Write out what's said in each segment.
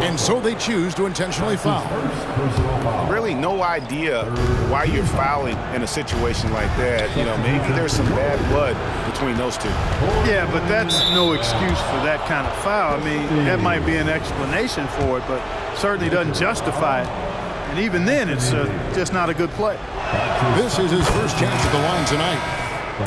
and so they choose to intentionally foul. Really no idea why you're fouling in a situation like that. You know, maybe there's some bad blood between those two. Yeah, but that's no excuse for that kind of foul. I mean, that might be an explanation for it, but certainly doesn't justify it. And even then, it's just not a good play. This is his first chance at the line tonight.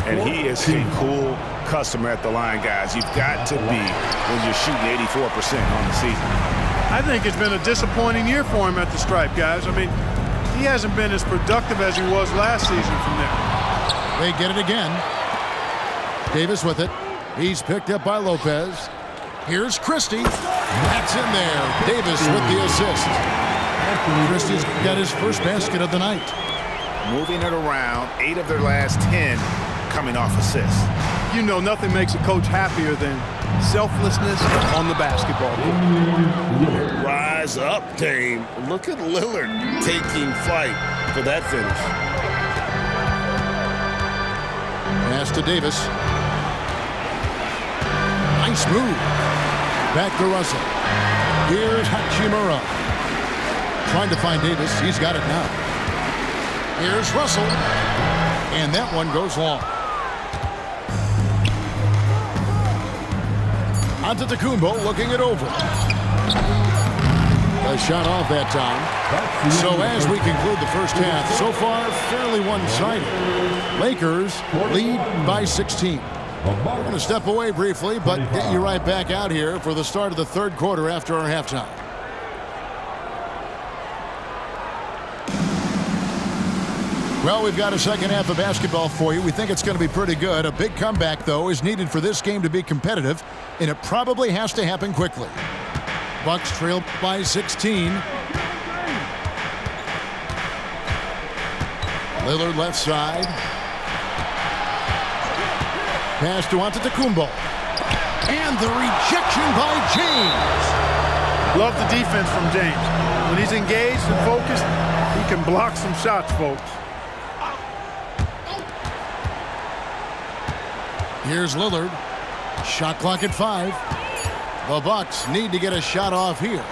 And he is a cool customer at the line, guys. You've got to be when you're shooting 84% on the season. I think it's been a disappointing year for him at the stripe, guys. I mean, he hasn't been as productive as he was last season from there. They get it again. Davis with it. He's picked up by Lopez. Here's Christie. That's in there. Davis with the assist. Christie's got his first basket of the night. Moving it around, 8 of their last 10 coming off assists. You know, nothing makes a coach happier than selflessness on the basketball court. Rise up, Dame. Look at Lillard taking flight for that finish. Pass to Davis. Nice move. Back to Russell. Here's Hachimura. Trying to find Davis. He's got it now. Here's Russell. And that one goes long. Antetokounmpo looking it over. A shot off that time. So as we conclude the first half, so far fairly one-sided. Lakers lead by 16. We're going to step away briefly, but get you right back out here for the start of the third quarter after our halftime. Well, we've got a second half of basketball for you. We think it's going to be pretty good. A big comeback, though, is needed for this game to be competitive, and it probably has to happen quickly. Bucks trail by 16. Lillard left side. Pass to Antetokounmpo. And the rejection by James. Love the defense from James. When he's engaged and focused, he can block some shots, folks. Here's Lillard. Shot clock at 5. The Bucks need to get a shot off here.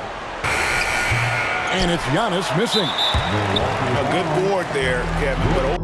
And it's Giannis missing. A good board there, Kevin. But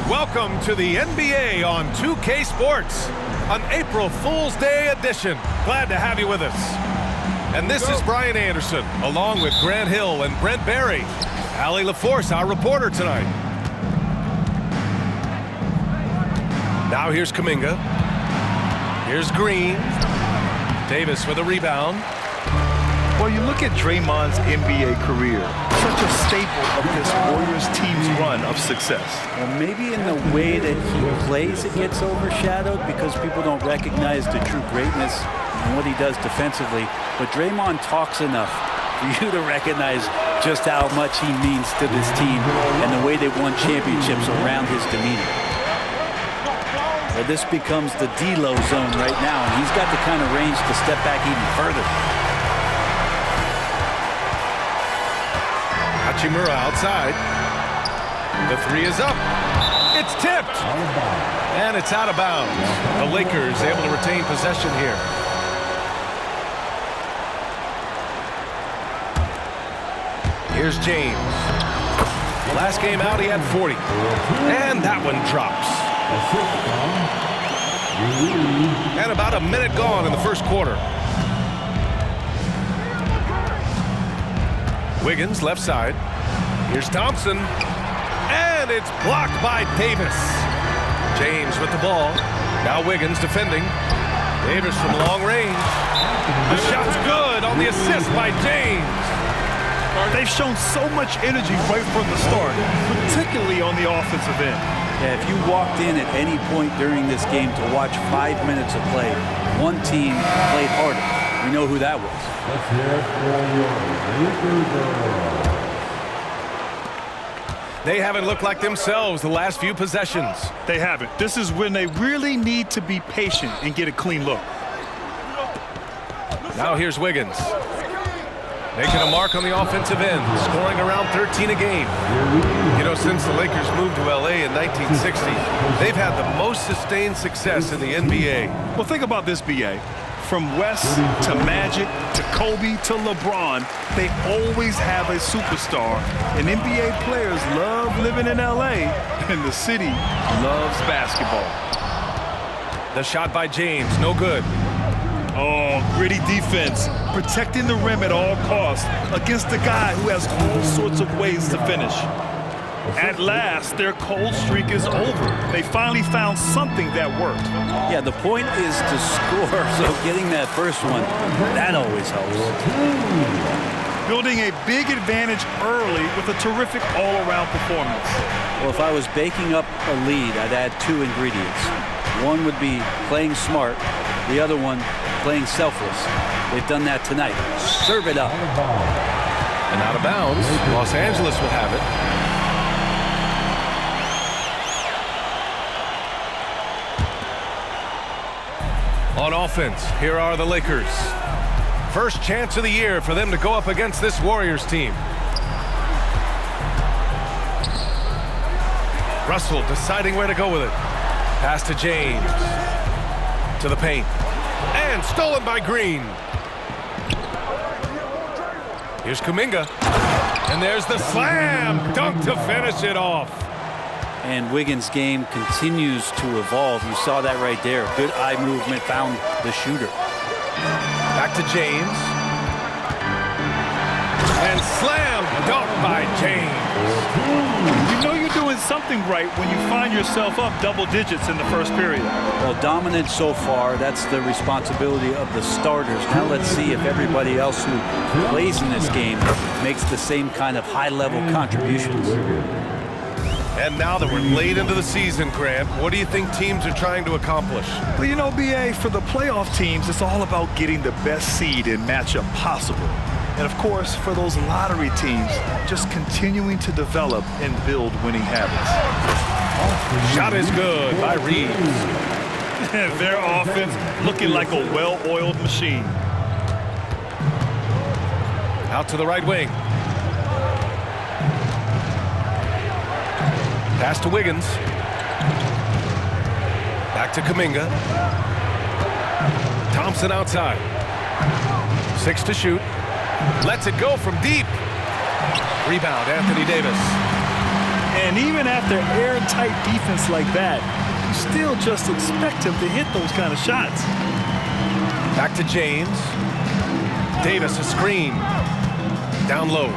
Welcome to the NBA on 2K Sports, an April Fool's Day edition. Glad to have you with us. And this is Brian Anderson, along with Grant Hill and Brent Barry. Allie LaForce, our reporter tonight. Now here's Kuminga. Here's Green. Davis with a rebound. Well, you look at Draymond's NBA career, such a staple of this Warriors team's run of success. Well, maybe in the way that he plays it gets overshadowed because people don't recognize the true greatness and what he does defensively. But Draymond talks enough for you to recognize just how much he means to this team and the way they won championships around his demeanor. Well, this becomes the D-Lo zone right now, and he's got the kind of range to step back even further. Hachimura outside. The three is up. It's tipped. And it's out of bounds. The Lakers able to retain possession here. Here's James. Last game out, he had 40. And that one drops. And about a minute gone in the first quarter. Wiggins, left side. Here's Thompson. And it's blocked by Davis. James with the ball. Now Wiggins defending. Davis from long range. The shot's good on the assist by James. They've shown so much energy right from the start, particularly on the offensive end. Yeah, if you walked in at any point during this game to watch 5 minutes of play, one team played harder. We know who that was. They haven't looked like themselves the last few possessions. They haven't. This is when they really need to be patient and get a clean look. Now here's Wiggins. Making a mark on the offensive end, scoring around 13 a game. You know, since the Lakers moved to L.A. in 1960, they've had the most sustained success in the NBA. Well, think about this, B.A. From West to Magic to Kobe to LeBron, they always have a superstar. And NBA players love living in L.A., and the city loves basketball. The shot by James, no good. Oh, gritty defense, protecting the rim at all costs against a guy who has all sorts of ways to finish. At last, their cold streak is over. They finally found something that worked. Yeah, the point is to score, so getting that first one, that always helps. Building a big advantage early with a terrific all-around performance. Well, if I was baking up a lead, I'd add 2 ingredients. One would be playing smart, the other one playing selfless. They've done that tonight. Serve it up. And out of bounds, Los Angeles will have it. On offense, here are the Lakers. First chance of the year for them to go up against this Warriors team. Russell deciding where to go with it. Pass to James. To the paint. And stolen by Green. Here's Kuminga. And there's the slam dunk to finish it off. And Wiggins' game continues to evolve. You saw that right there. Good eye movement, found the shooter. Back to James. And slam dunk by James. You know you're doing something right when you find yourself up double digits in the first period. Well, dominant so far. That's the responsibility of the starters. Now let's see if everybody else who plays in this game makes the same kind of high-level contributions. And now that we're late into the season, Grant, what do you think teams are trying to accomplish? Well, you know, B.A., for the playoff teams, it's all about getting the best seed and matchup possible. And, of course, for those lottery teams, just continuing to develop and build winning habits. Shot is good by Reeves. Their offense looking like a well-oiled machine. Out to the right wing. Pass to Wiggins. Back to Kuminga. Thompson outside. 6 to shoot. Lets it go from deep. Rebound, Anthony Davis. And even after airtight defense like that, you still just expect him to hit those kind of shots. Back to James. Davis, a screen. Down low.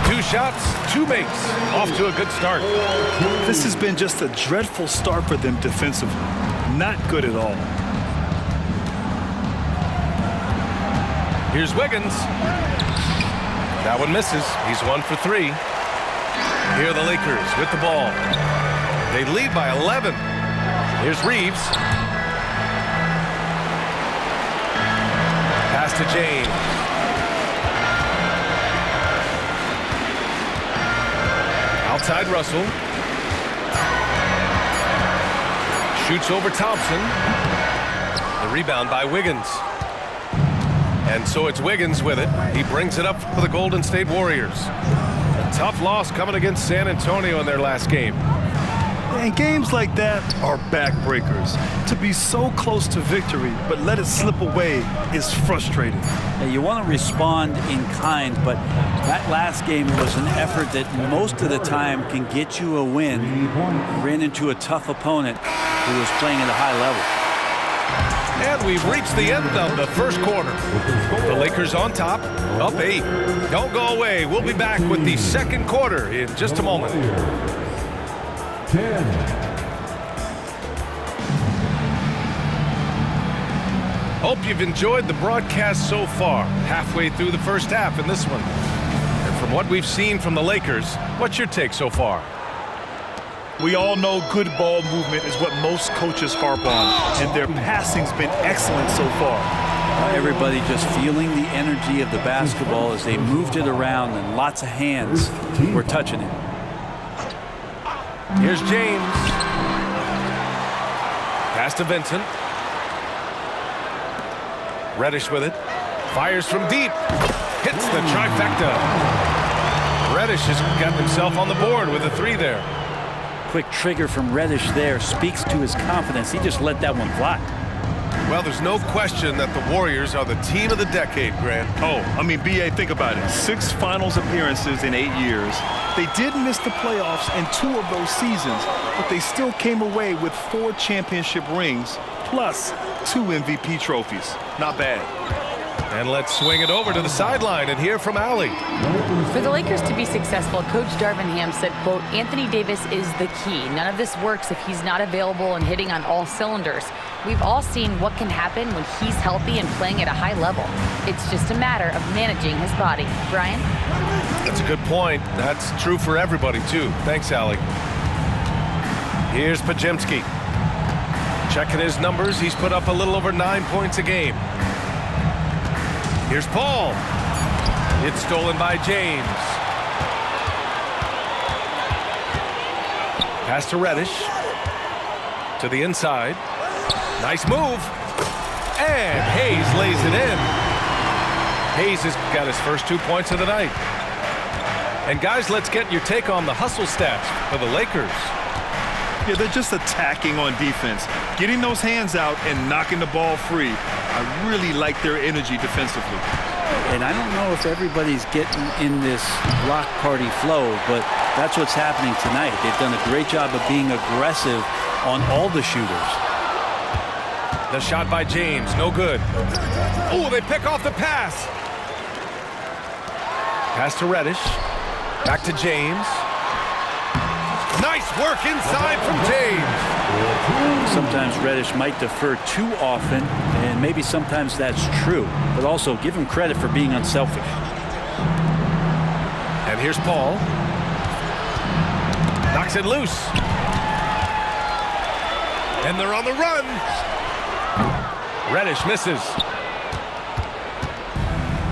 2 shots, 2 makes. Off to a good start. This has been just a dreadful start for them defensively. Not good at all. Here's Wiggins. That one misses. He's 1 for 3. Here are the Lakers with the ball. They lead by 11. Here's Reeves. Pass to James. Outside Russell. Shoots over Thompson. The rebound by Wiggins. And so it's Wiggins with it. He brings it up for the Golden State Warriors. A tough loss coming against San Antonio in their last game. And games like that are backbreakers. To be so close to victory, but let it slip away is frustrating. You want to respond in kind, but that last game was an effort that most of the time can get you a win. You ran into a tough opponent who was playing at a high level. And we've reached the end of the first quarter. The Lakers on top, up 8. Don't go away. We'll be back with the second quarter in just a moment. 10. Hope you've enjoyed the broadcast so far. Halfway through the first half in this one. And from what we've seen from the Lakers, what's your take so far? We all know good ball movement is what most coaches harp on, and their passing's been excellent so far. Everybody just feeling the energy of the basketball as they moved it around, and lots of hands were touching it. Here's James. Pass to Vincent. Reddish with it. Fires from deep. Hits the trifecta. Reddish has got himself on the board with a 3 there. Quick trigger from Reddish there speaks to his confidence. He just let that one fly. Well, there's no question that the Warriors are the team of the decade, Grant. Oh, I mean, B.A., think about it. 6 finals appearances in 8 years. They did miss the playoffs in 2 of those seasons, but they still came away with 4 championship rings, plus 2 MVP trophies. Not bad. And let's swing it over to the sideline and hear from Allie. For the Lakers to be successful, Coach Darvin Ham said, quote, Anthony Davis is the key. None of this works if he's not available and hitting on all cylinders. We've all seen what can happen when he's healthy and playing at a high level. It's just a matter of managing his body. Brian? That's a good point. That's true for everybody, too. Thanks, Allie. Here's Podziemski. Checking his numbers, he's put up a little over 9 points a game. Here's Paul. It's stolen by James. Pass to Reddish. To the inside. Nice move. And Hayes lays it in. Hayes has got his first 2 points of the night. And guys, let's get your take on the hustle stats for the Lakers. Yeah, they're just attacking on defense, getting those hands out and knocking the ball free. I really like their energy defensively. And I don't know if everybody's getting in this block party flow, but that's what's happening tonight. They've done a great job of being aggressive on all the shooters. The shot by James, no good. Oh, they pick off the pass. Pass to Reddish. Back to James. Nice work inside from James. Sometimes Reddish might defer too often, and maybe sometimes that's true. But also give him credit for being unselfish. And here's Paul. Knocks it loose. And they're on the run. Reddish misses.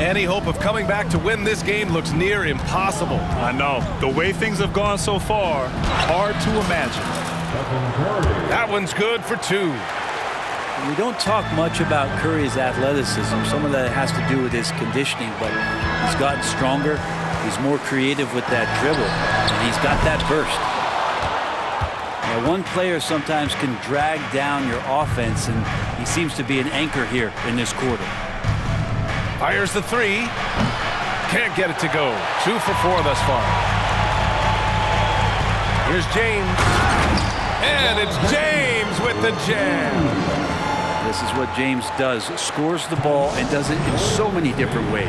Any hope of coming back to win this game looks near impossible. I know. The way things have gone so far, hard to imagine. That one's good for 2. We don't talk much about Curry's athleticism. Some of that has to do with his conditioning, but he's gotten stronger. He's more creative with that dribble, and he's got that burst. Now, one player sometimes can drag down your offense, and he seems to be an anchor here in this quarter. Fires the 3. Can't get it to go. 2 for 4 thus far. Here's James. And it's James with the jam. This is what James does. Scores the ball and does it in so many different ways.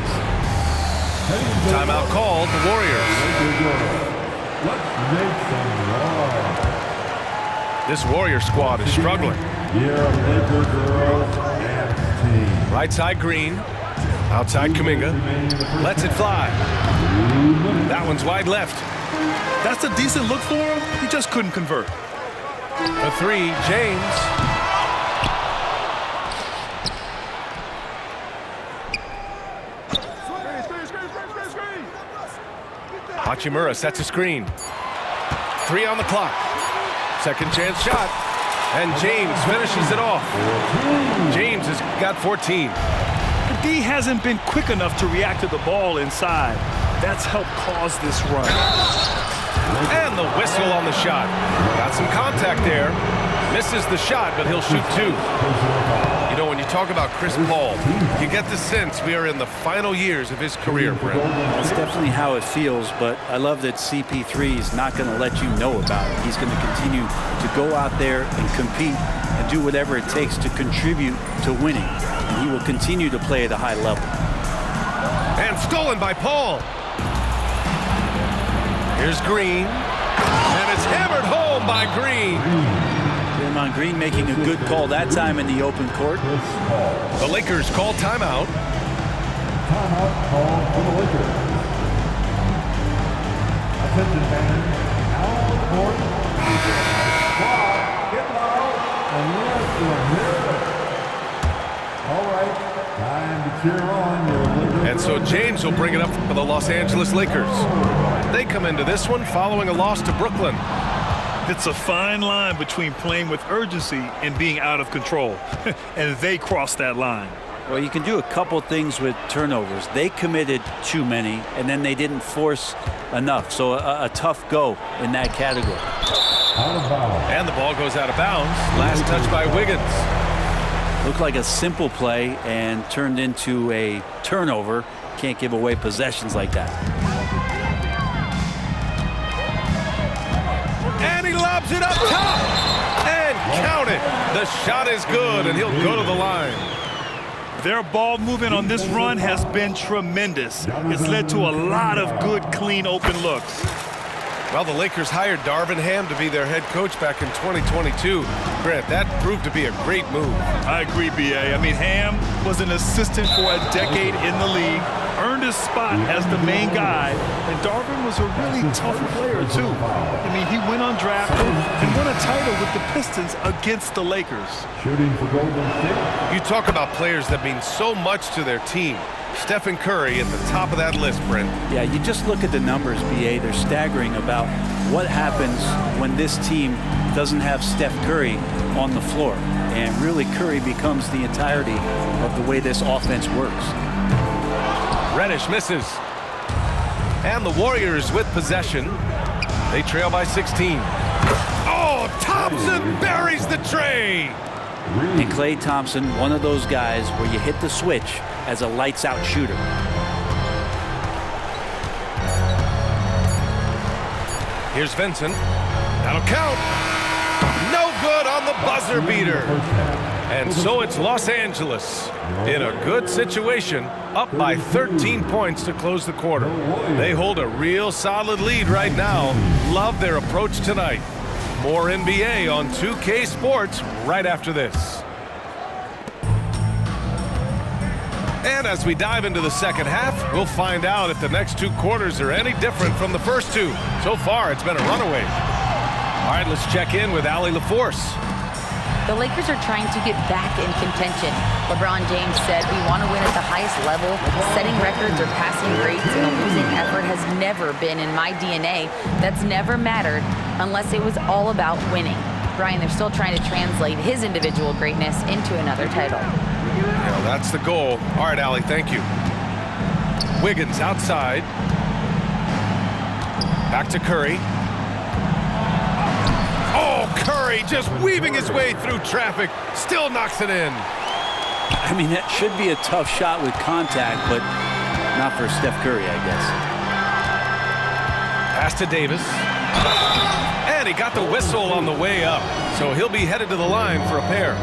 Timeout called, the Warriors. This Warrior squad is struggling. Right side Green. Outside Kuminga. Lets it fly. That one's wide left. That's a decent look for him. He just couldn't convert. The 3, James. Hachimura sets a screen. 3 on the clock. Second chance shot. And James finishes it off. James has got 14. D hasn't been quick enough to react to the ball inside. That's helped cause this run. And the whistle on the shot. Got some contact there. Misses the shot, but he'll shoot 2. You know, when you talk about Chris Paul, you get the sense we are in the final years of his career, Brent. That's definitely how it feels, but I love that CP3 is not going to let you know about it. He's going to continue to go out there and compete and do whatever it takes to contribute to winning. And he will continue to play at a high level. And stolen by Paul. Here's Green. And it's hammered home by Green. Draymond Green making a good call that time in the open court. The Lakers call timeout. Timeout called for the Lakers. Attention fans, out on the court. Clock, get loud, and let's go. All right, time to cheer on your Lakers. And so James will bring it up for the Los Angeles Lakers. They come into this one following a loss to Brooklyn. It's a fine line between playing with urgency and being out of control. And they crossed that line. Well, you can do a couple things with turnovers. They committed too many, and then they didn't force enough. So a tough go in that category. And the ball goes out of bounds. Last touch by Wiggins. Looked like a simple play and turned into a turnover. Can't give away possessions like that. And he lobs it up top. And count it. The shot is good, and he'll go to the line. Their ball movement on this run has been tremendous. It's led to a lot of good, clean, open looks. Well, the Lakers hired Darvin Ham to be their head coach back in 2022. Grant, that proved to be a great move. I agree, B.A. I mean, Ham was an assistant for a decade in the league, earned his spot as the main guy, and Darvin was a really tough player, too. I mean, he went undrafted and won a title with the Pistons against the Lakers. Shooting for Golden State. You talk about players that mean so much to their team. Stephen Curry at the top of that list, Brent. Yeah, you just look at the numbers, B.A. They're staggering about what happens when this team doesn't have Steph Curry on the floor. And really, Curry becomes the entirety of the way this offense works. Reddish misses. And the Warriors with possession. They trail by 16. Oh, Thompson buries the tray. And Klay Thompson, one of those guys where you hit the switch as a lights-out shooter. Here's Vincent. That'll count. No good on the buzzer beater. And so it's Los Angeles in a good situation, up by 13 points to close the quarter. They hold a real solid lead right now. Love their approach tonight. More NBA on 2K Sports right after this. And as we dive into the second half, we'll find out if the next 2 quarters are any different from the first 2. So far, it's been a runaway. All right, let's check in with Allie LaForce. The Lakers are trying to get back in contention. LeBron James said, "We want to win at the highest level. Setting records or passing grades in a losing effort has never been in my DNA. That's never mattered unless it was all about winning." Brian, they're still trying to translate his individual greatness into another title. Yeah, that's the goal. All right, Allie, thank you. Wiggins outside. Back to Curry. Oh, Curry just weaving his way through traffic. Still knocks it in. I mean, that should be a tough shot with contact, but not for Steph Curry, I guess. Pass to Davis. And he got the whistle on the way up. So he'll be headed to the line for a pair.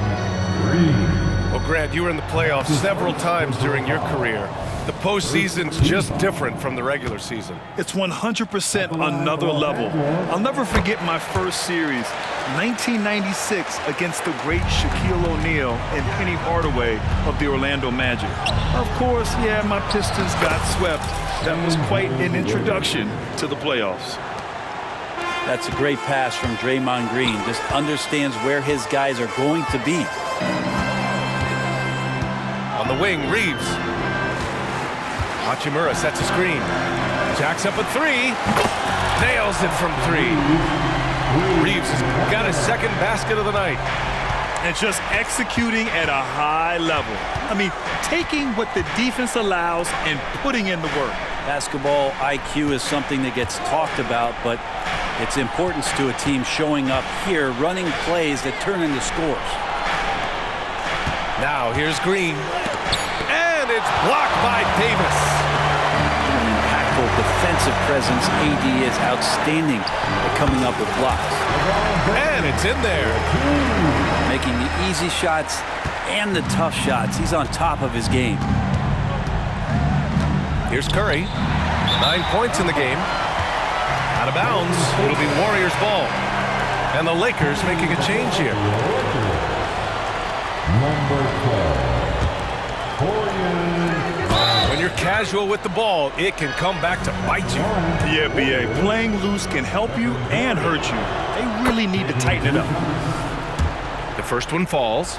Well, Grant, you were in the playoffs several times during your career. The postseason's just different from the regular season. It's 100% another level. I'll never forget my first series, 1996, against the great Shaquille O'Neal and Penny Hardaway of the Orlando Magic. Of course, yeah, my Pistons got swept. That was quite an introduction to the playoffs. That's a great pass from Draymond Green. Just understands where his guys are going to be. On the wing, Reeves. Hachimura sets a screen. Jacks up a 3. Nails it from 3. Reeves has got his second basket of the night. And just executing at a high level. I mean, taking what the defense allows and putting in the work. Basketball IQ is something that gets talked about, but It's importance to a team showing up here, running plays that turn into scores. Now here's Green. And it's blocked by Davis. An impactful defensive presence. AD is outstanding at coming up with blocks. And it's in there. Making the easy shots and the tough shots. He's on top of his game. Here's Curry. 9 points in the game. Out of bounds. It'll be Warriors ball. And the Lakers making a change here. Number 12. When you're casual with the ball, it can come back to bite you. Yeah, B.A. Playing loose can help you and hurt you. They really need to tighten it up. The first one falls.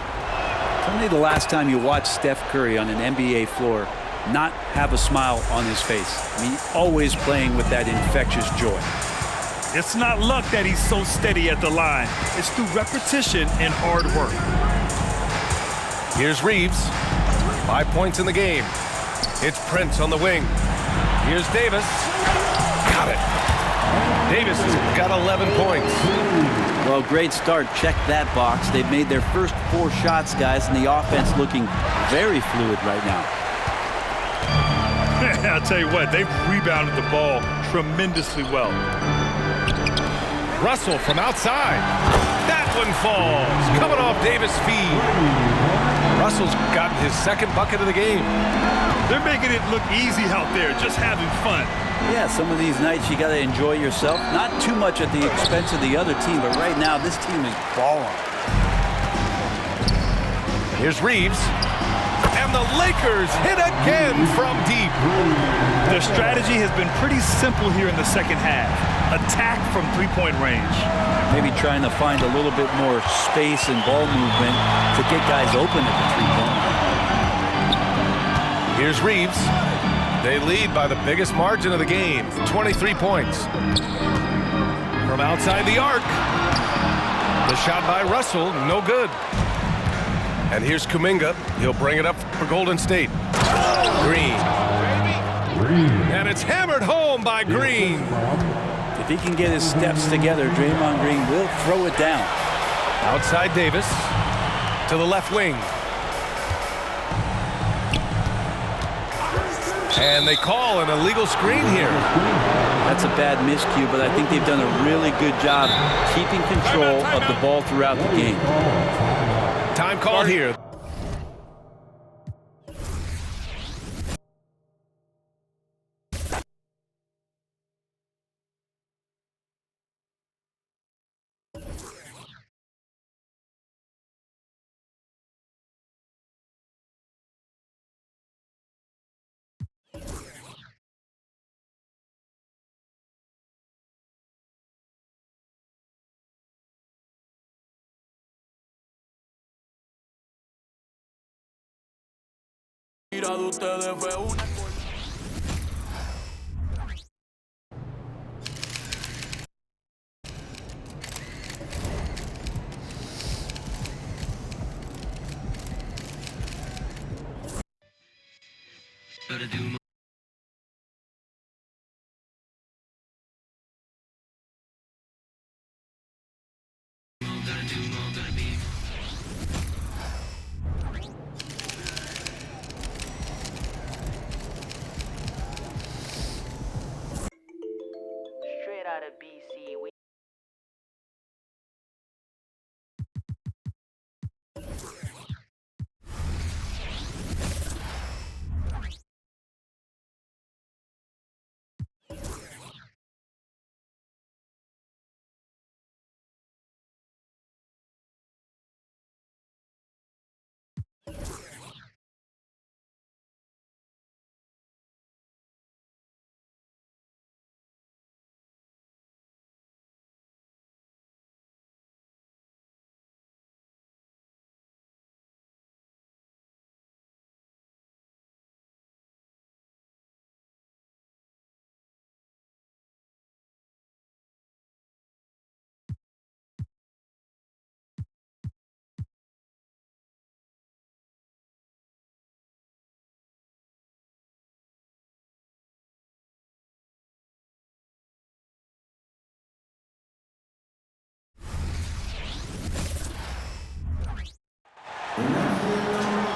Tell me the last time you watched Steph Curry on an NBA floor not have a smile on his face. I mean, always playing with that infectious joy. It's not luck that he's so steady at the line. It's through repetition and hard work. Here's Reeves. 5 points in the game. It's Prince on the wing. Here's Davis. Got it. Davis has got 11 points. Well, great start. Check that box. They've made their first 4 shots, guys, and the offense looking very fluid right now. I'll tell you what, they've rebounded the ball tremendously well. Russell from outside. That one falls. Coming off Davis' feed. Russell's gotten his second bucket of the game. They're making it look easy out there, just having fun. Yeah, some of these nights you got to enjoy yourself. Not too much at the expense of the other team, but right now this team is balling. Here's Reeves. And the Lakers hit again from deep. Their strategy has been pretty simple here in the second half. Attack from three-point range. Maybe trying to find a little bit more space and ball movement to get guys open at the three-point line. Here's Reeves. They lead by the biggest margin of the game, 23 points. From outside the arc. The shot by Russell, no good. And here's Kuminga. He'll bring it up for Golden State. Green. And it's hammered home by Green. If he can get his steps together, Draymond Green will throw it down. Outside Davis to the left wing. And they call an illegal screen here. That's a bad miscue, but I think they've done a really good job keeping control of the ball throughout the game. Time called here. Mira de ustedes fue una Gotta do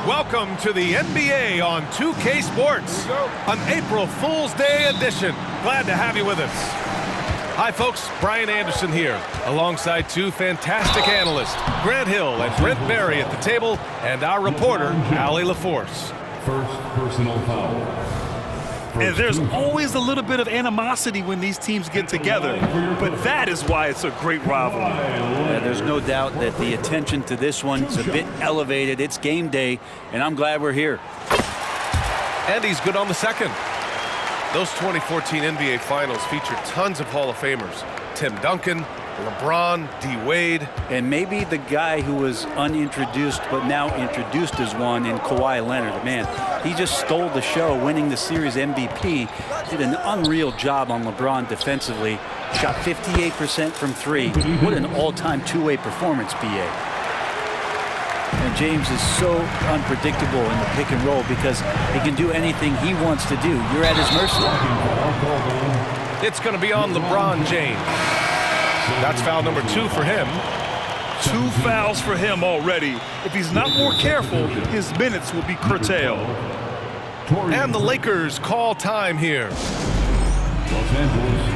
Welcome to the NBA on 2K Sports, an April Fool's Day edition. Glad to have you with us. Hi, folks. Brian Anderson here, alongside two fantastic analysts, Grant Hill and Brent Barry at the table, and our reporter, Allie LaForce. First personal foul. And there's always a little bit of animosity when these teams get together, but that is why it's a great rivalry. Yeah, there's no doubt that the attention to this one's a bit elevated. It's game day, and I'm glad we're here. And he's good on the second. Those 2014 NBA Finals featured tons of Hall of Famers. Tim Duncan, LeBron, D. Wade. And maybe the guy who was unintroduced but now introduced as one in Kawhi Leonard. Man, he just stole the show, winning the series MVP. Did an unreal job on LeBron defensively. Shot 58% from three. What an all-time two-way performance, BA. And James is so unpredictable in the pick and roll because he can do anything he wants to do. You're at his mercy. It's going to be on LeBron James. That's foul number 2 for him. 2 fouls for him already. If he's not more careful, his minutes will be curtailed. And the Lakers call time here. Los Angeles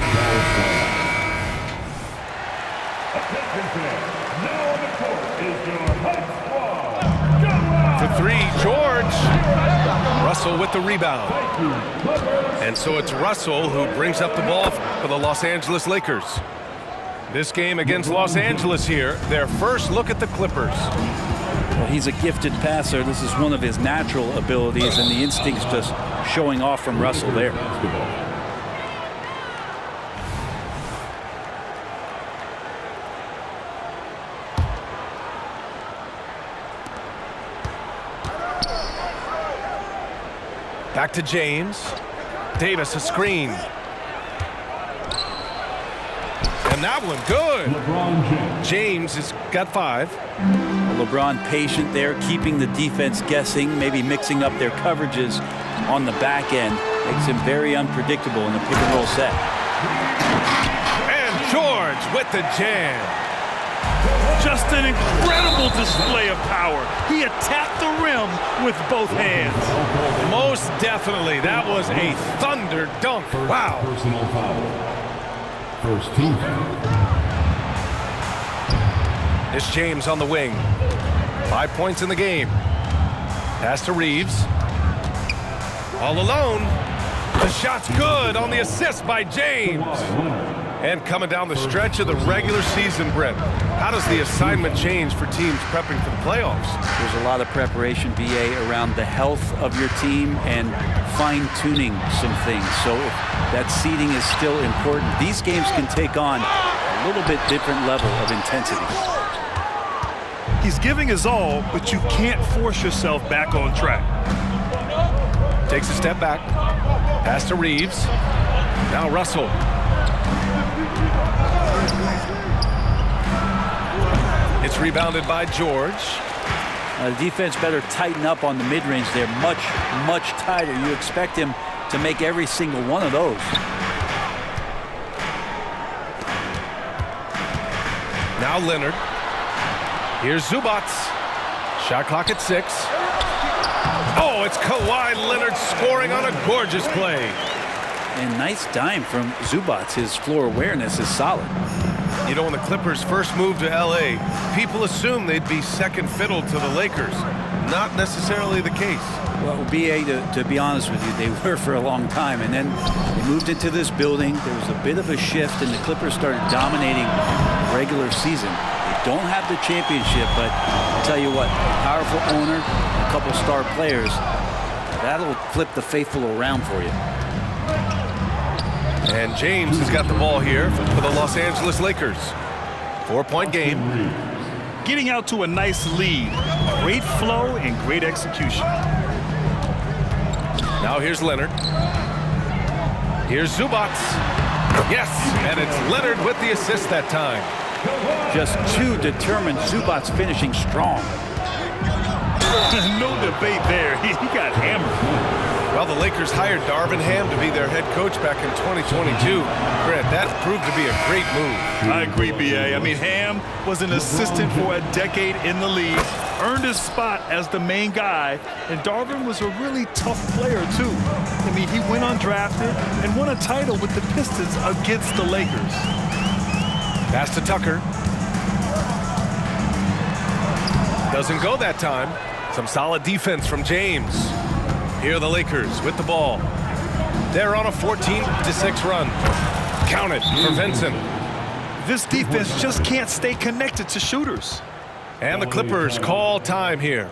now on the court is your Hawks squad. For 3, George. Russell with the rebound. And so it's Russell who brings up the ball for the Los Angeles Lakers. This game against Los Angeles here, their first look at the Clippers. Well, he's a gifted passer. This is one of his natural abilities, and the instinct's just showing off from Russell there. Back to James. Davis, a screen. And that one, good. James has got 5. LeBron patient there, keeping the defense guessing, maybe mixing up their coverages on the back end. Makes him very unpredictable in the pick and roll set. And George with the jam. Just an incredible display of power. He attacked the rim with both hands. Most definitely. That was a thunder dunk. Wow. Personal foul. First team. It's James on the wing. 5 points in the game. Pass to Reeves. All alone. The shot's good on the assist by James. And coming down the stretch of the regular season, Brent, how does the assignment change for teams prepping for the playoffs? There's a lot of preparation, BA, around the health of your team and fine-tuning some things. So if that seeding is still important, these games can take on a little bit different level of intensity. He's giving his all, but you can't force yourself back on track. Takes a step back. Pass to Reeves. Now Russell. It's rebounded by George. The defense better tighten up on the mid-range there. Much, much tighter. You expect him to make every single one of those. Now Leonard. Here's Zubac. Shot clock at 6. Oh, it's Kawhi Leonard scoring on a gorgeous play. And nice dime from Zubac. His floor awareness is solid. You know, when the Clippers first moved to L.A., people assumed they'd be second fiddle to the Lakers. Not necessarily the case. Well, BA, to be honest with you, they were for a long time. And then they moved into this building. There was a bit of a shift, and the Clippers started dominating regular season. They don't have the championship, but I'll tell you what, a powerful owner, a couple star players, that'll flip the faithful around for you. And James has got the ball here for the Los Angeles Lakers. 4-point game. Getting out to a nice lead. Great flow and great execution. Now here's Leonard. Here's Zubac. Yes, and it's Leonard with the assist that time. Just too determined. Zubac finishing strong. No debate there. He got hammered. Well, the Lakers hired Darvin Ham to be their head coach back in 2022. Grant, that proved to be a great move. I agree, B.A. I mean, Ham was an assistant for a decade in the league, earned his spot as the main guy, and Darvin was a really tough player, too. I mean, he went undrafted and won a title with the Pistons against the Lakers. Pass to Tucker. Doesn't go that time. Some solid defense from James. Here are the Lakers with the ball. They're on a 14-6 run. Counted for Vincent. This defense just can't stay connected to shooters. And the Clippers call time here.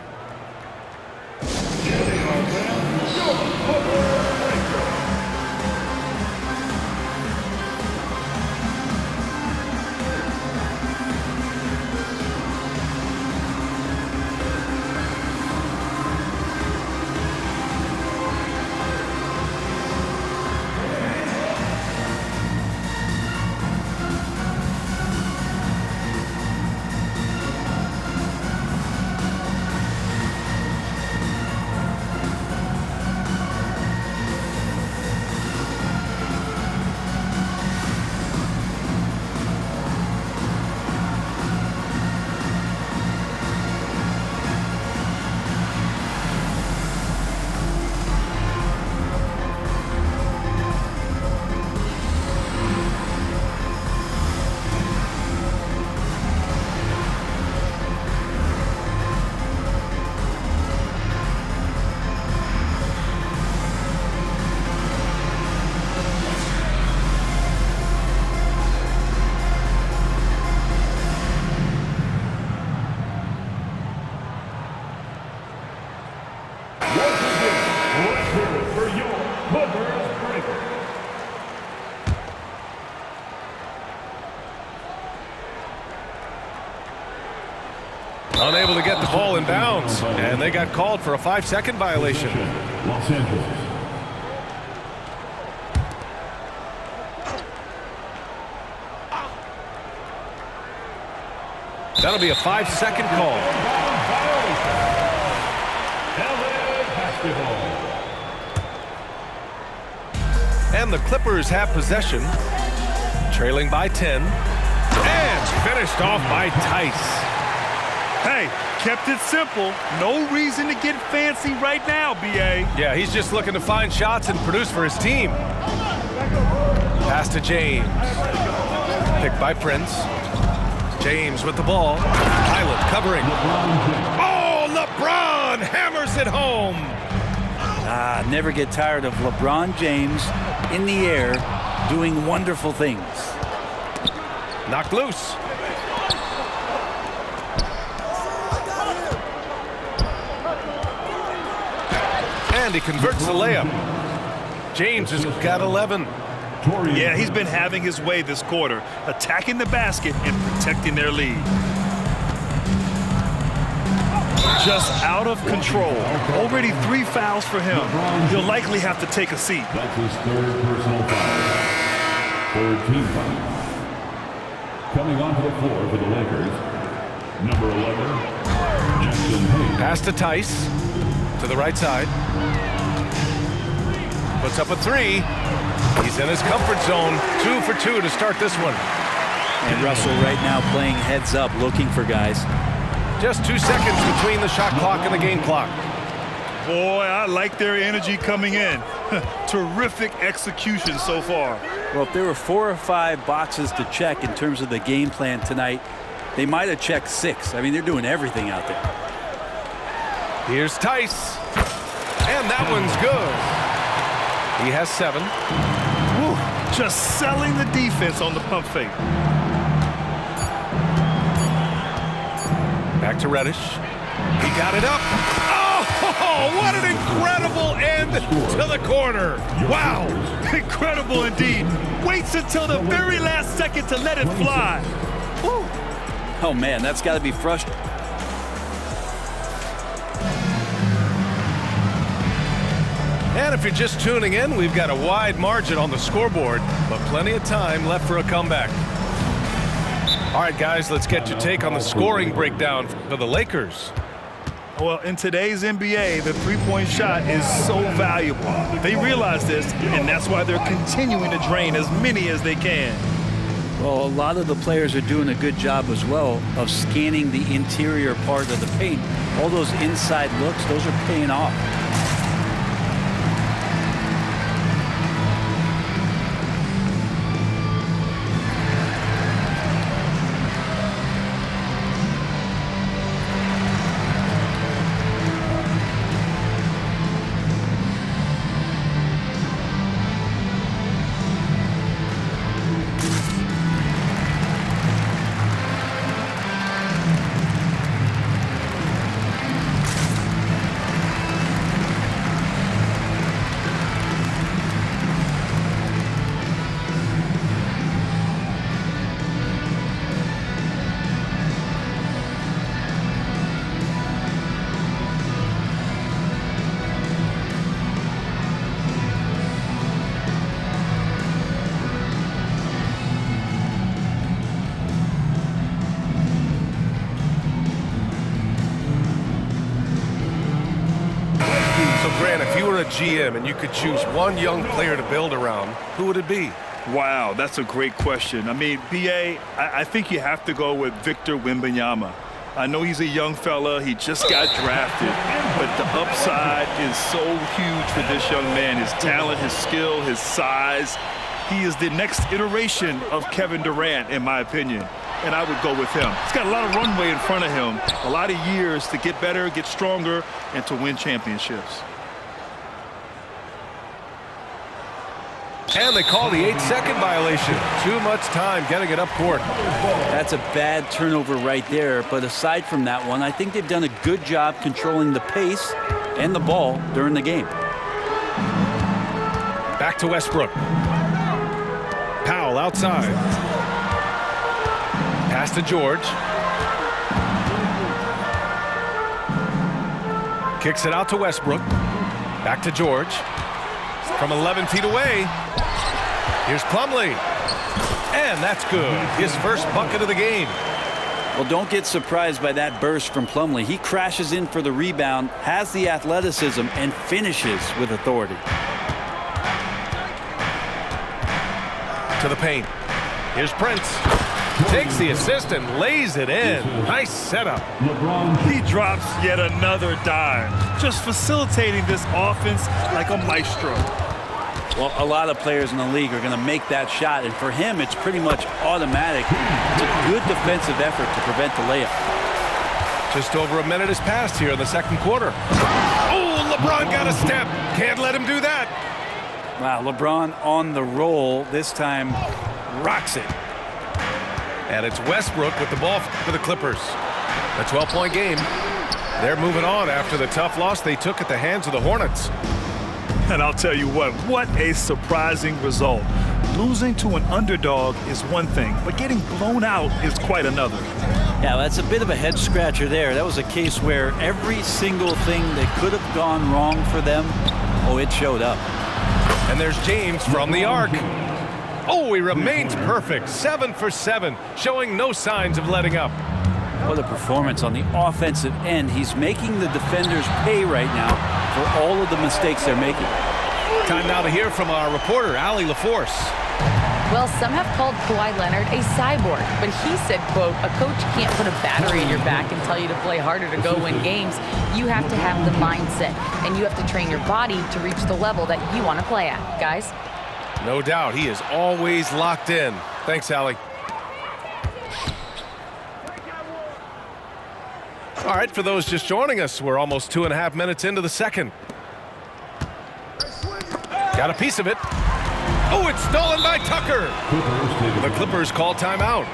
Unable to get the ball in bounds, and they got called for a 5-second violation. Los Angeles. That'll be a 5-second call. And the Clippers have possession, trailing by 10, and finished off by Tice. Hey, kept it simple. No reason to get fancy right now, B.A. Yeah, he's just looking to find shots and produce for his team. Pass to James. Picked by Prince. James with the ball. Highland covering. Oh, LeBron hammers it home. Never get tired of LeBron James in the air doing wonderful things. Knocked loose. And he converts the layup. James has got 11. Yeah, he's been having his way this quarter, attacking the basket and protecting their lead. Just out of control. Already 3 fouls for him. He'll likely have to take a seat. That's his third personal foul. Third team foul. Coming onto the floor for the Lakers, number 11, Jackson Hayes. Pass to Tice. To the right side. Puts up a 3. He's in his comfort zone. 2 for 2 to start this one. And Russell right now playing heads up, looking for guys. Just 2 seconds between the shot clock and the game clock. Boy, I like their energy coming in. Terrific execution so far. Well, if there were 4 or 5 boxes to check in terms of the game plan tonight, they might have checked 6. I mean, they're doing everything out there. Here's Tice. And that one's good. He has 7. Woo, just selling the defense on the pump fake. Back to Reddish. He got it up. Oh, what an incredible end to the corner. Wow. Incredible indeed. Waits until the very last second to let it fly. Woo. Oh, man, that's got to be frustrating. And if you're just tuning in, we've got a wide margin on the scoreboard, but plenty of time left for a comeback. All right, guys, let's get your take on the scoring breakdown for the Lakers. Well, in today's NBA, the three-point shot is so valuable. They realize this, and that's why they're continuing to drain as many as they can. Well, a lot of the players are doing a good job as well of scanning the interior part of the paint. All those inside looks, those are paying off. If you were a GM and you could choose one young player to build around, who would it be? Wow, that's a great question. I mean, B.A., I think you have to go with Victor Wembanyama. I know he's a young fella. He just got drafted, but the upside is so huge for this young man. His talent, his skill, his size. He is the next iteration of Kevin Durant, in my opinion, and I would go with him. He's got a lot of runway in front of him, a lot of years to get better, get stronger, and to win championships. And they call the 8-second violation. Too much time getting it up court. That's a bad turnover right there, but aside from that one, I think they've done a good job controlling the pace and the ball during the game. Back to Westbrook. Powell outside. Pass to George. Kicks it out to Westbrook. Back to George. From 11 feet away. Here's Plumlee. And that's good. His first bucket of the game. Well, don't get surprised by that burst from Plumlee. He crashes in for the rebound, has the athleticism, and finishes with authority. To the paint. Here's Prince. Takes the assist and lays it in. Nice setup. He drops yet another dime, just facilitating this offense like a maestro. Well, a lot of players in the league are going to make that shot, and for him, it's pretty much automatic. It's a good defensive effort to prevent the layup. Just over a minute has passed here in the second quarter. Oh, LeBron got a step. Can't let him do that. Wow, LeBron on the roll. This time, rocks it. And it's Westbrook with the ball for the Clippers. A 12-point game. They're moving on after the tough loss they took at the hands of the Hornets. And I'll tell you what a surprising result. Losing to an underdog is one thing, but getting blown out is quite another. Yeah, that's a bit of a head scratcher there. That was a case where every single thing that could have gone wrong for them, it showed up. And there's James from the arc. Oh, he remains perfect. 7 for 7, showing no signs of letting up. What a performance on the offensive end. He's making the defenders pay right now for all of the mistakes they're making. Time now to hear from our reporter, Allie LaForce. Well, some have called Kawhi Leonard a cyborg, but he said, quote, a coach can't put a battery in your back and tell you to play harder to go win games. You have to have the mindset, and you have to train your body to reach the level that you want to play at, guys. No doubt, he is always locked in. Thanks, Allie. All right, for those just joining us, we're almost 2.5 minutes into the second. Got a piece of it. Oh, it's stolen by Tucker. The Clippers call timeout.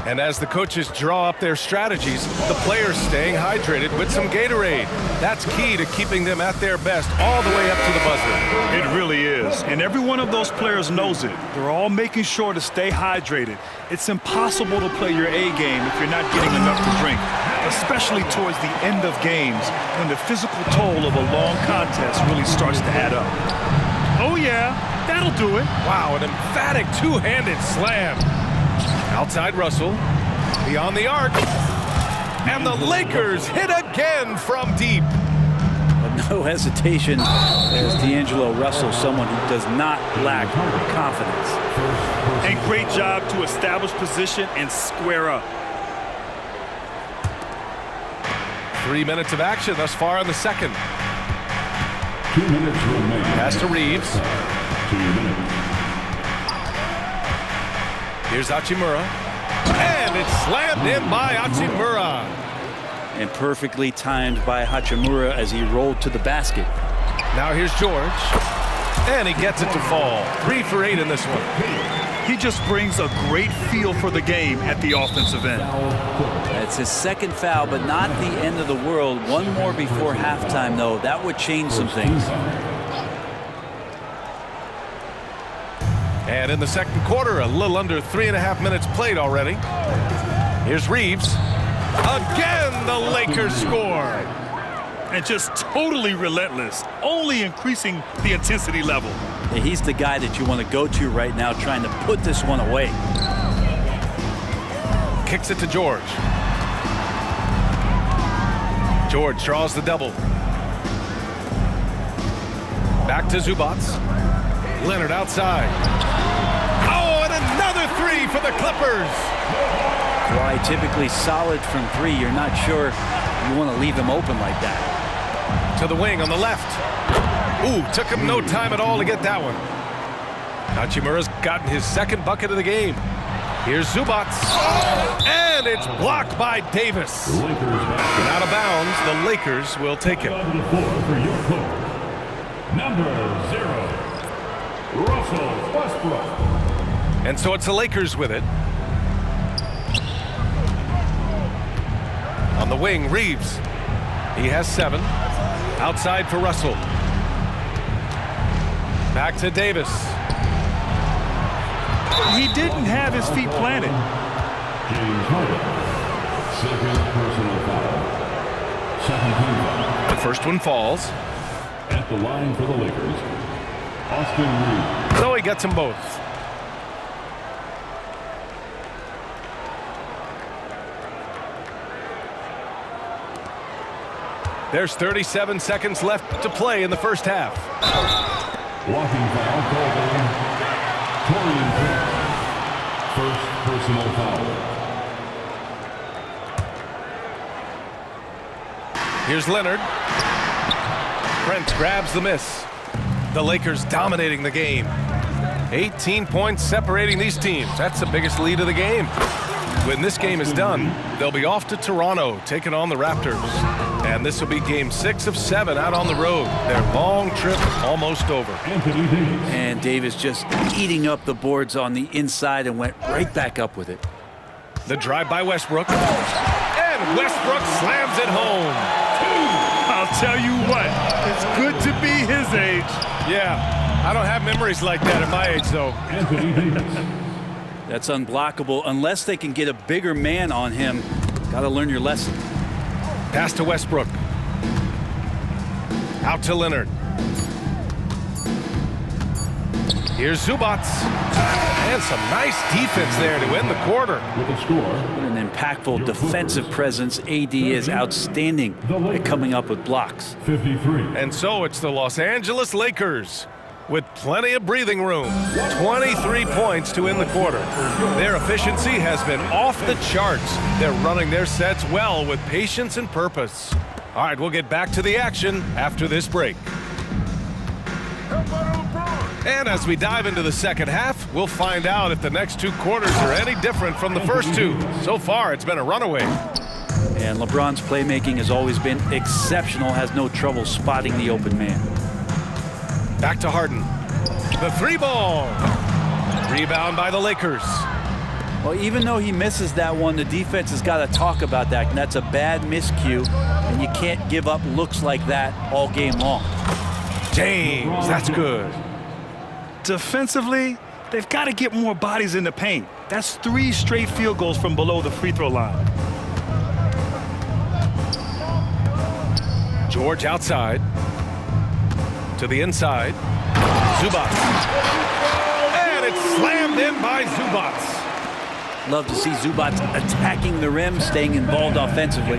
And as the coaches draw up their strategies, the players staying hydrated with some Gatorade. That's key to keeping them at their best all the way up to the buzzer. It really is. And every one of those players knows it. They're all making sure to stay hydrated. It's impossible to play your A game if you're not getting enough to drink, especially towards the end of games when the physical toll of a long contest really starts to add up. Oh, yeah, that'll do it. Wow, an emphatic two-handed slam. Outside Russell, beyond the arc. And the Lakers hit again from deep. But no hesitation as D'Angelo Russell, someone who does not lack confidence. And great job to establish position and square up. 3 minutes of action thus far in the second. 2 minutes remaining. Pass to Reeves. 2 minutes. Here's Hachimura. And it's slammed in by Hachimura. And perfectly timed by Hachimura as he rolled to the basket. Now here's George. And he gets it to fall. 3 for 8 in this one. He just brings a great feel for the game at the offensive end. That's his second foul, but not the end of the world. One more before halftime, though. That would change some things. And in the second quarter, a little under 3.5 minutes played already. Here's Reeves. Again, the Lakers score. And just totally relentless, only increasing the intensity level. Yeah, he's the guy that you want to go to right now, trying to put this one away. Kicks it to George. George draws the double. Back to Zubac. Leonard outside. Oh, and another 3 for the Clippers. Why typically solid from 3. You're not sure you want to leave him open like that. To the wing on the left. Ooh, took him no time at all to get that one. Hachimura's gotten his second bucket of the game. Here's Zubac. And it's blocked by Davis. And out of bounds, the Lakers will take it. On the floor for your coach, number 0, Russell Westbrook. And so it's the Lakers with it. On the wing, Reeves. He has 7. Outside for Russell. Back to Davis. He didn't have his feet planted. James Harden, second personal foul. Second team foul. The first one falls. At the line for the Lakers, Austin Reeves. So he gets them both. There's 37 seconds left to play in the first half. Walking foul called on Taurean Prince. First personal foul. Here's Leonard. Prince grabs the miss. The Lakers dominating the game. 18 points separating these teams. That's the biggest lead of the game. When this game is done, they'll be off to Toronto, taking on the Raptors. And this will be game 6 of 7 out on the road. Their long trip almost over. And Davis just eating up the boards on the inside and went right back up with it. The drive by Westbrook. And Westbrook slams it home. I'll tell you what, it's good to be his age. Yeah, I don't have memories like that at my age, though. That's unblockable unless they can get a bigger man on him. Got to learn your lesson. Pass to Westbrook. Out to Leonard. Here's Zubac. And some nice defense there to end the quarter. With a score. An impactful defensive presence. AD is outstanding at coming up with blocks. 53. And so it's the Los Angeles Lakers with plenty of breathing room. 23 points to end the quarter. Their efficiency has been off the charts. They're running their sets well with patience and purpose. All right, we'll get back to the action after this break. And as we dive into the second half, we'll find out if the next 2 quarters are any different from the first 2. So far, it's been a runaway. And LeBron's playmaking has always been exceptional, has no trouble spotting the open man. Back to Harden. The 3-ball. Rebound by the Lakers. Well, even though he misses that one, the defense has got to talk about that, and that's a bad miscue, and you can't give up looks like that all game long. James, that's good. Defensively, they've got to get more bodies in the paint. That's 3 straight field goals from below the free throw line. George outside. To the inside. Zubac. And it's slammed in by Zubac. Love to see Zubac attacking the rim, staying involved offensively.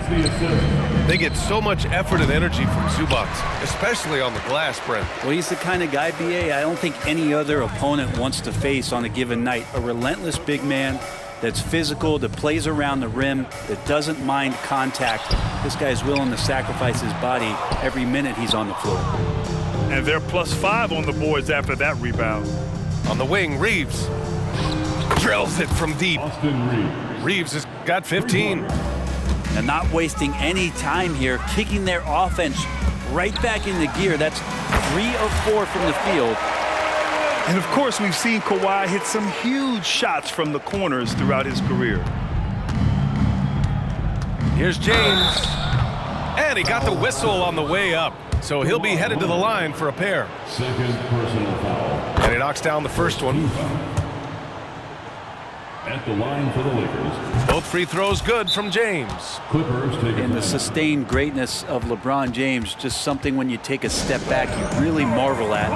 They get so much effort and energy from Zubac, especially on the glass, Brent. Well, he's the kind of guy, BA, I don't think any other opponent wants to face on a given night. A relentless big man that's physical, that plays around the rim, that doesn't mind contact. This guy's willing to sacrifice his body every minute he's on the floor. And they're +5 on the boards after that rebound. On the wing, Reeves drills it from deep. Reeves has got 15. And not wasting any time here, kicking their offense right back into gear. That's 3 of 4 from the field. And of course, we've seen Kawhi hit some huge shots from the corners throughout his career. Here's James. And he got the whistle on the way up. So he'll be headed to the line for a pair. Second personal foul. And he knocks down the first one. At the line for the Lakers. Both free throws good from James. Clippers take And the sustained greatness of LeBron James, just something when you take a step back, you really marvel at.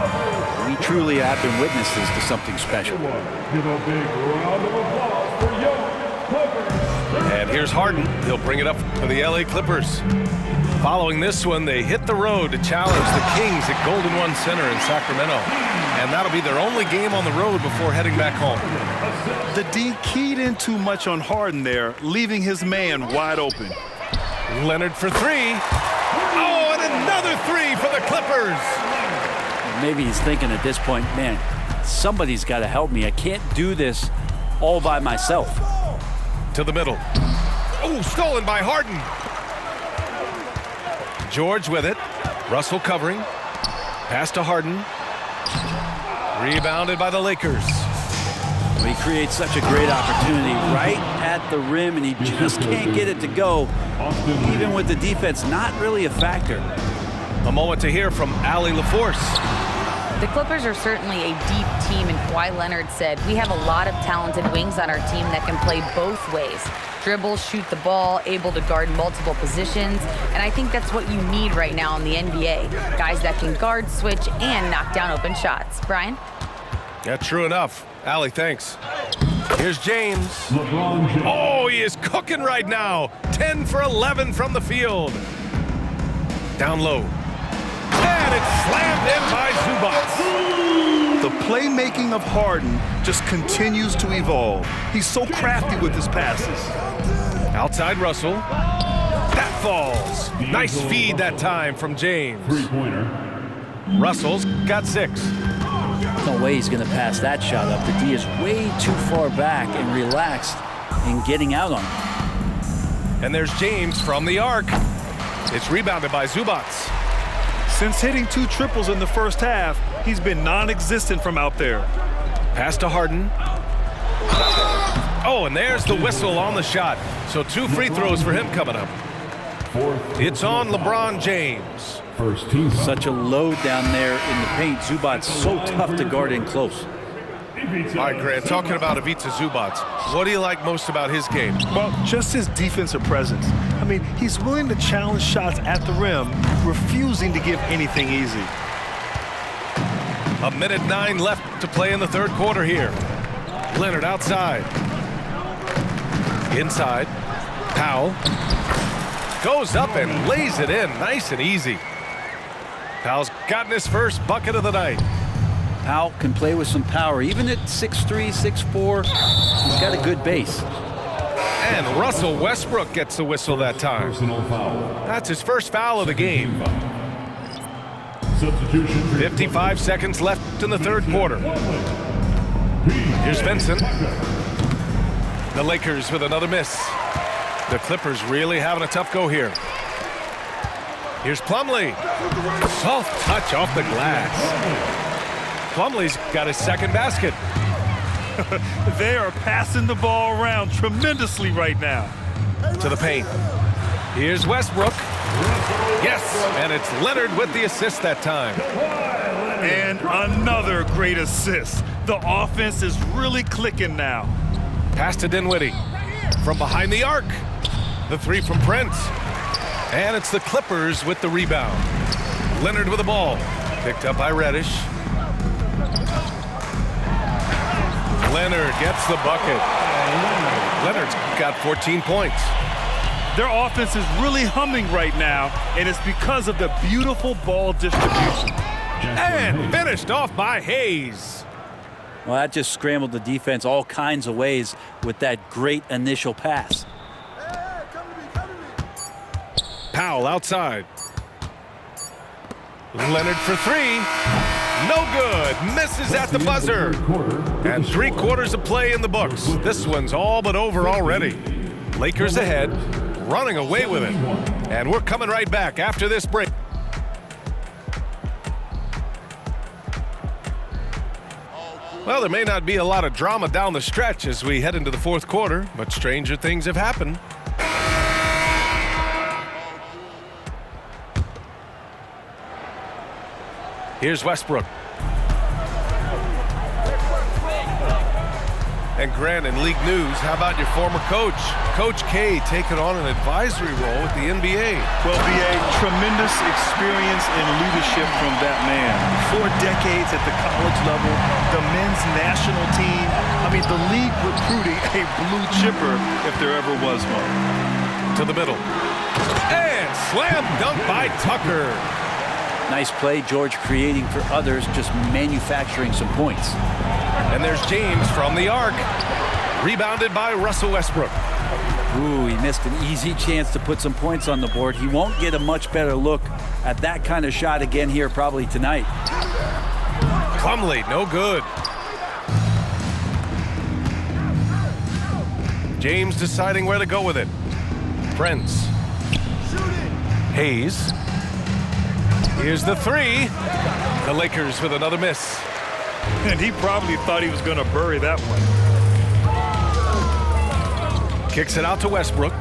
We truly have been witnesses to something special. Give a big round of applause for young Clippers. And here's Harden. He'll bring it up for the LA Clippers. Following this one, they hit the road to challenge the Kings at Golden One Center in Sacramento. And that'll be their only game on the road before heading back home. The D keyed in too much on Harden there, leaving his man wide open. Leonard for 3. Oh, and another 3 for the Clippers. Maybe he's thinking at this point, man, somebody's got to help me. I can't do this all by myself. To the middle. Oh, stolen by Harden. George with it. Russell covering. Pass to Harden. Rebounded by the Lakers. Well, he creates such a great opportunity right at the rim, and he just can't get it to go. Even with the defense not really a factor. A moment to hear from Allie LaForce. The Clippers are certainly a deep team, and Kawhi Leonard said, we have a lot of talented wings on our team that can play both ways. Dribble, shoot the ball, able to guard multiple positions, and I think that's what you need right now in the NBA. Guys that can guard, switch, and knock down open shots. Brian? Yeah, true enough. Allie, thanks. Here's James. LeBron James. Oh, he is cooking right now. 10 for 11 from the field. Down low. And it's slammed in by Zubac. The playmaking of Harden just continues to evolve. He's so crafty with his passes. Outside Russell. That falls. Nice feed that time from James. Three-pointer. Russell's got 6. No way he's going to pass that shot up. The D is way too far back and relaxed in getting out on it. And there's James from the arc. It's rebounded by Zubac. Since hitting 2 triples in the first half, he's been non-existent from out there. Pass to Harden. Oh, and there's the whistle on the shot. So 2 free throws for him coming up. It's on LeBron James. First team. Such a load down there in the paint. Zubac so tough to guard in close. All right, Grant, talking about Ivica Zubac, what do you like most about his game? Well, just his defensive presence. I mean, he's willing to challenge shots at the rim, refusing to give anything easy. 1:09 left to play in the third quarter here. Leonard outside. Inside. Powell. Goes up and lays it in nice and easy. Powell's gotten his first bucket of the night. Powell can play with some power. Even at 6'3", 6'4", he's got a good base. And Russell Westbrook gets the whistle that time. Personal foul. That's his first foul of the game. Substitution. 55 seconds left in the third quarter. Here's Vincent. The Lakers with another miss. The Clippers really having a tough go here. Here's Plumlee. Soft touch off the glass. Plumlee's got his second basket. They are passing the ball around tremendously right now. To the paint. Here's Westbrook. Yes, and it's Leonard with the assist that time. And another great assist. The offense is really clicking now. Pass to Dinwiddie. From behind the arc. The 3 from Prince. And it's the Clippers with the rebound. Leonard with the ball. Picked up by Reddish. Leonard gets the bucket. Leonard's got 14 points. Their offense is really humming right now, and it's because of the beautiful ball distribution. And finished off by Hayes. Well, that just scrambled the defense all kinds of ways with that great initial pass. Powell outside. Leonard for three. No good. Misses at the buzzer. And 3/4 of play in the books. This one's all but over already. Lakers ahead, running away with it. And we're coming right back after this break. Well, there may not be a lot of drama down the stretch as we head into the fourth quarter, but stranger things have happened. Here's Westbrook. And Grant, in league news, how about your former coach, Coach K, taking on an advisory role with the NBA? Well, BA, tremendous experience and leadership from that man. 4 decades at the college level, the men's national team. I mean, the league recruiting a blue chipper if there ever was one. To the middle. And slam dunk by Tucker. Nice play, George, creating for others, just manufacturing some points. And there's James from the arc. Rebounded by Russell Westbrook. Ooh, he missed an easy chance to put some points on the board. He won't get a much better look at that kind of shot again here probably tonight. Plumlee, no good. James deciding where to go with it. Prince. Hayes. Here's the three. The Lakers with another miss. And he probably thought he was going to bury that one. Kicks it out to Westbrook.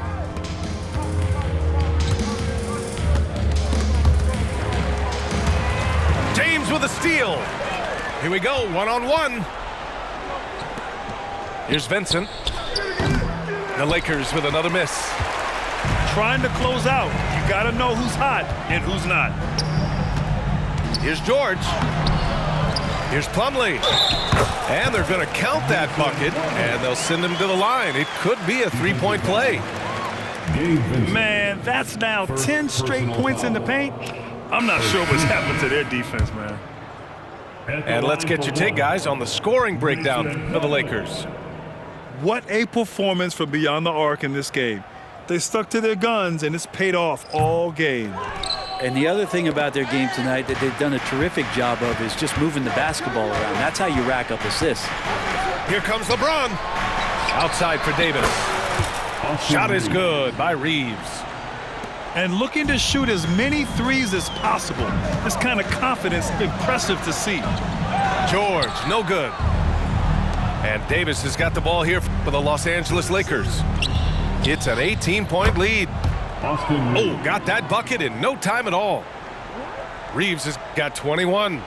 James with a steal. Here we go, one-on-one. Here's Vincent. The Lakers with another miss. Trying to close out. You got to know who's hot and who's not. Here's George. Here's Plumlee. And they're going to count that bucket, and they'll send him to the line. It could be a three-point play. Man, that's now 10 straight points in the paint. I'm not sure what's happened to their defense, man. And let's get your take, guys, on the scoring breakdown for the Lakers. What a performance from beyond the arc in this game. They stuck to their guns, and it's paid off all game. And the other thing about their game tonight that they've done a terrific job of is just moving the basketball around. That's how you rack up assists. Here comes LeBron. Outside for Davis. Shot is good by Reeves. And looking to shoot as many threes as possible. This kind of confidence, impressive to see. George, no good. And Davis has got the ball here for the Los Angeles Lakers. It's an 18-point lead. Oh, got that bucket in no time at all. Reeves has got 21.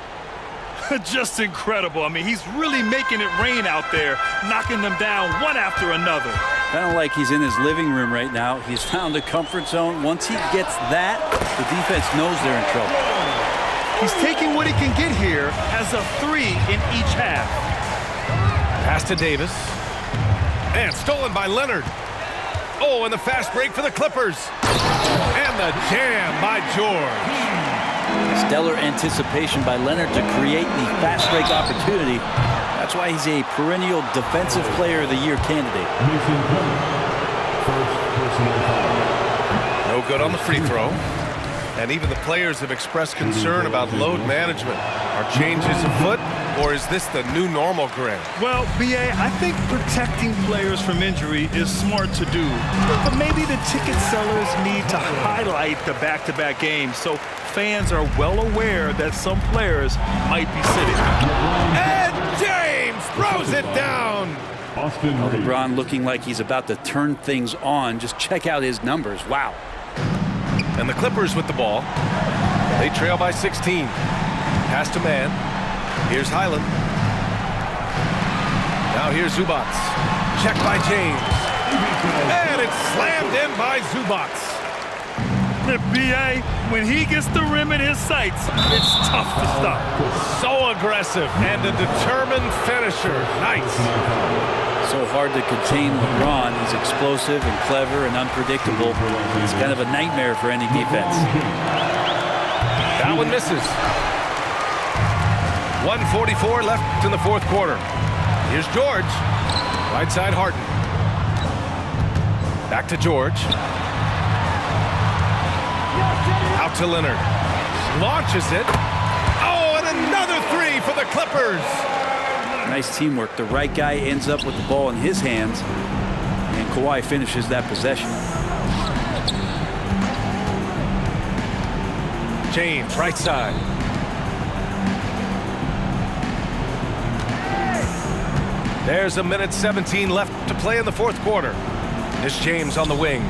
Just incredible. I mean, he's really making it rain out there, knocking them down one after another. Kind of like he's in his living room right now. He's found a comfort zone. Once he gets that, the defense knows they're in trouble. He's taking what he can get here as a 3 in each half. Pass to Davis. And stolen by Leonard. Oh, and the fast break for the Clippers. And the jam by George. Stellar anticipation by Leonard to create the fast break opportunity. That's why he's a perennial Defensive Player of the Year candidate. No good on the free throw. And even the players have expressed concern about load management. Are changes afoot, or is this the new normal, Grant? Well, BA, I think protecting players from injury is smart to do. But maybe the ticket sellers need to highlight the back-to-back games so fans are well aware that some players might be sitting. And James throws it down. LeBron looking like he's about to turn things on. Just check out his numbers. Wow. And the Clippers with the ball. They trail by 16. Pass to man. Here's Highland. Now here's Zubac. Checked by James. And it's slammed in by Zubac. B.A., when he gets the rim in his sights, it's tough to stop. So aggressive and a determined finisher. Nice. So hard to contain LeBron. He's explosive and clever and unpredictable. It's kind of a nightmare for any defense. That one misses. 1:44 left in the fourth quarter. Here's George. Right side Harden. Back to George. Out to Leonard. Launches it. Oh, and another three for the Clippers. Nice teamwork. The right guy ends up with the ball in his hands, and Kawhi finishes that possession. James, right side. There's a minute 17 left to play in the fourth quarter. Here's James on the wing.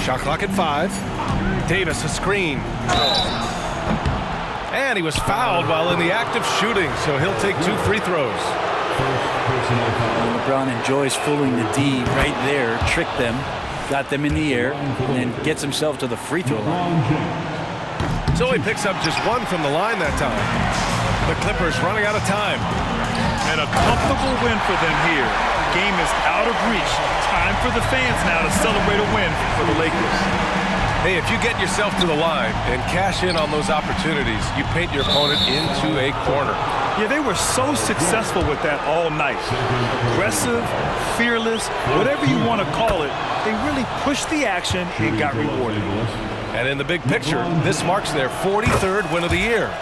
Shot clock at 5. Davis a screen. And he was fouled while in the act of shooting, so he'll take 2 free throws. LeBron enjoys fooling the D right there, tricked them, got them in the air, and then gets himself to the free throw line. So he picks up just 1 from the line that time. The Clippers running out of time. And a comfortable win for them here. The game is out of reach. Time for the fans now to celebrate a win for the Lakers. Hey, if you get yourself to the line and cash in on those opportunities, you paint your opponent into a corner. Yeah, they were so successful with that all night. Aggressive, fearless, whatever you want to call it, they really pushed the action and got rewarded. And in the big picture, this marks their 43rd win of the year.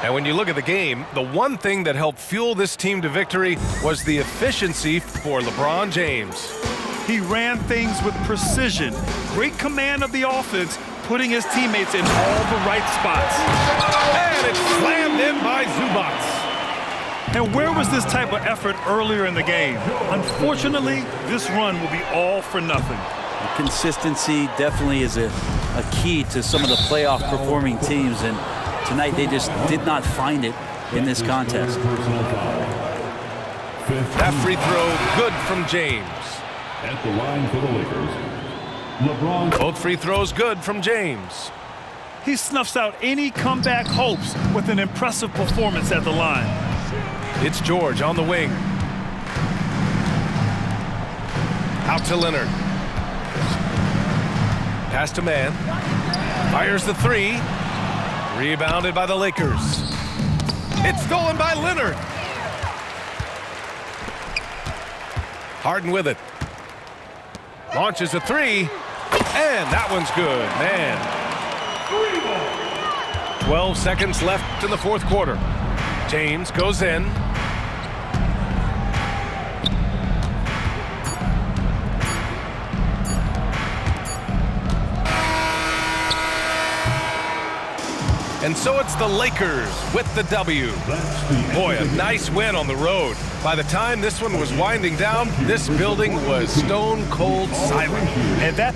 And when you look at the game, the one thing that helped fuel this team to victory was the efficiency for LeBron James. He ran things with precision, great command of the offense, putting his teammates in all the right spots. And it's slammed in by Zubac. And where was this type of effort earlier in the game? Unfortunately, this run will be all for nothing. Consistency definitely is a key to some of the playoff performing teams, and tonight they just did not find it in this contest. That free throw good from James. At the line for the Lakers, LeBron. Both free throws good from James. He snuffs out any comeback hopes with an impressive performance at the line. It's George on the wing. Out to Leonard. Pass to man. Fires the 3. Rebounded by the Lakers. It's stolen by Leonard. Harden with it. Launches a 3. And that one's good, man. 12 seconds left in the fourth quarter. James goes in. And so it's the Lakers with the W. Boy, a nice win on the road. By the time this one was winding down, this building was stone cold silent. And that